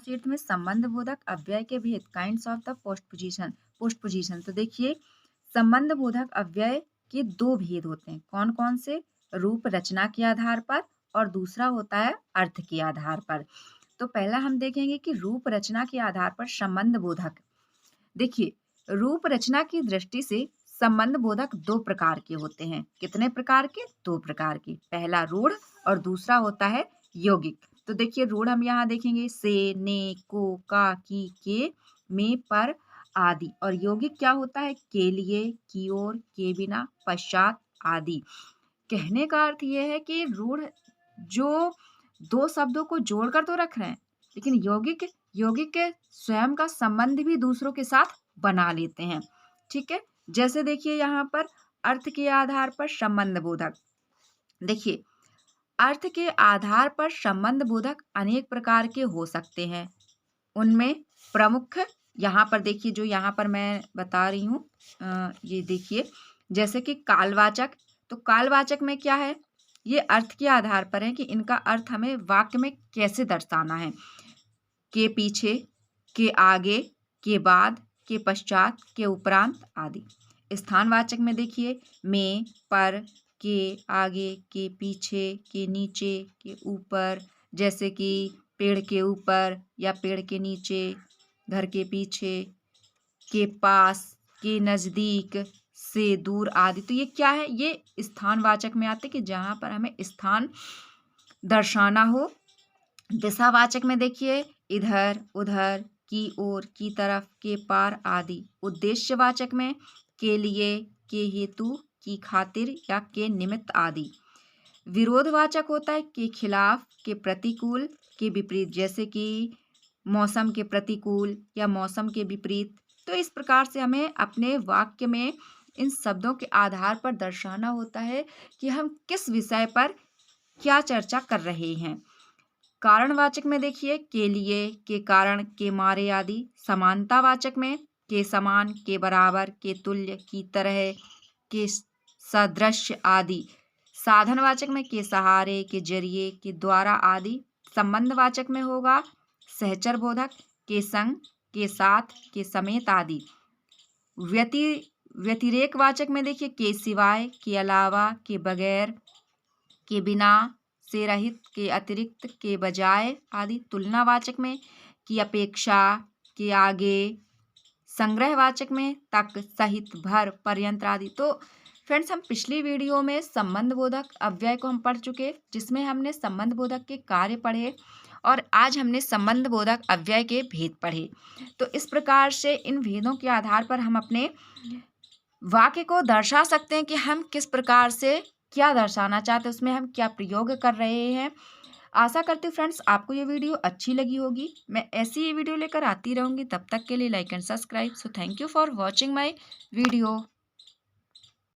Class 8 में संबंध बोधक अव्यय के भेद kinds of the post position. तो देखिए, संबंध बोधक अव्यय के दो भेद होते हैं। कौन कौन से? रूप रचना के आधार पर और दूसरा होता है अर्थ के आधार पर। तो पहला हम देखेंगे कि रूप रचना के आधार पर संबंध बोधक। देखिए, रूप रचना की दृष्टि से संबंध बोधक दो प्रकार के होते हैं। कितने प्रकार के? दो प्रकार के। पहला रूढ़ और दूसरा होता है यौगिक। तो देखिए, रूढ़ हम यहाँ देखेंगे से, ने, को, का, की, के, में, पर आदि। और यौगिक क्या होता है? के लिए, की ओर, के बिना, पश्चात आदि। कहने का अर्थ यह है कि रूढ़ जो दो शब्दों को जोड़कर तो रख रहे हैं, लेकिन यौगिक यौगिक के स्वयं का संबंध भी दूसरों के साथ बना लेते हैं। ठीक है, जैसे देखिए यहाँ पर अर्थ के आधार पर संबंध बोधक। देखिए, अर्थ के आधार पर संबंध बोधक अनेक प्रकार के हो सकते हैं। उनमें प्रमुख यहाँ पर देखिए, जो यहाँ पर मैं बता रही हूँ, ये देखिए, जैसे कि कालवाचक। तो कालवाचक में क्या है? ये अर्थ के आधार पर है कि इनका अर्थ हमें वाक्य में कैसे दर्शाना है। के पीछे, के आगे, के बाद, के पश्चात, के उपरांत आदि। स्थानवाचक में देखिए, में, पर, के आगे, के पीछे, के नीचे, के ऊपर। जैसे कि पेड़ के ऊपर या पेड़ के नीचे, घर के पीछे, के पास, के नजदीक, से दूर आदि। तो ये क्या है? ये स्थानवाचक में आते कि जहाँ पर हमें स्थान दर्शाना हो। दिशावाचक में देखिए, इधर, उधर, की ओर, की तरफ, के पार आदि। उद्देश्यवाचक में के लिए, के हेतु, की खातिर या के निमित्त आदि। विरोधवाचक होता है के खिलाफ, के प्रतिकूल, के विपरीत। जैसे कि मौसम के प्रतिकूल या मौसम के विपरीत। तो इस प्रकार से हमें अपने वाक्य में इन शब्दों के आधार पर दर्शाना होता है कि हम किस विषय पर क्या चर्चा कर रहे हैं। कारणवाचक में देखिए, के लिए, के कारण, के मारे आदि। समानतावाचक में के समान, के बराबर, के तुल्य, की तरह, के सदृश आदि। साधनवाचक में के सहारे, के जरिए, के द्वारा आदि। संबंधवाचक में होगा सहचर बोधक, के संग, के साथ, के समेत आदि। व्यतिरेकवाचक में देखिए, के सिवाय, के अलावा, के बगैर, के बिना, से रहित, के अतिरिक्त, के बजाय आदि। तुलनावाचक में की अपेक्षा, के आगे। संग्रहवाचक में तक, सहित, भर, पर्यंत आदि। तो फ्रेंड्स, हम पिछली वीडियो में संबंध बोधक अव्यय को हम पढ़ चुके, जिसमें हमने संबंध बोधक के कार्य पढ़े और आज हमने संबंध बोधक अव्यय के भेद पढ़े। तो इस प्रकार से इन भेदों के आधार पर हम अपने वाक्य को दर्शा सकते हैं कि हम किस प्रकार से क्या दर्शाना चाहते हैं, उसमें हम क्या प्रयोग कर रहे हैं। आशा करती हूँ फ्रेंड्स आपको ये वीडियो अच्छी लगी होगी। मैं ऐसी ही वीडियो लेकर आती रहूँगी। तब तक के लिए like and subscribe. So thank you for watching my video.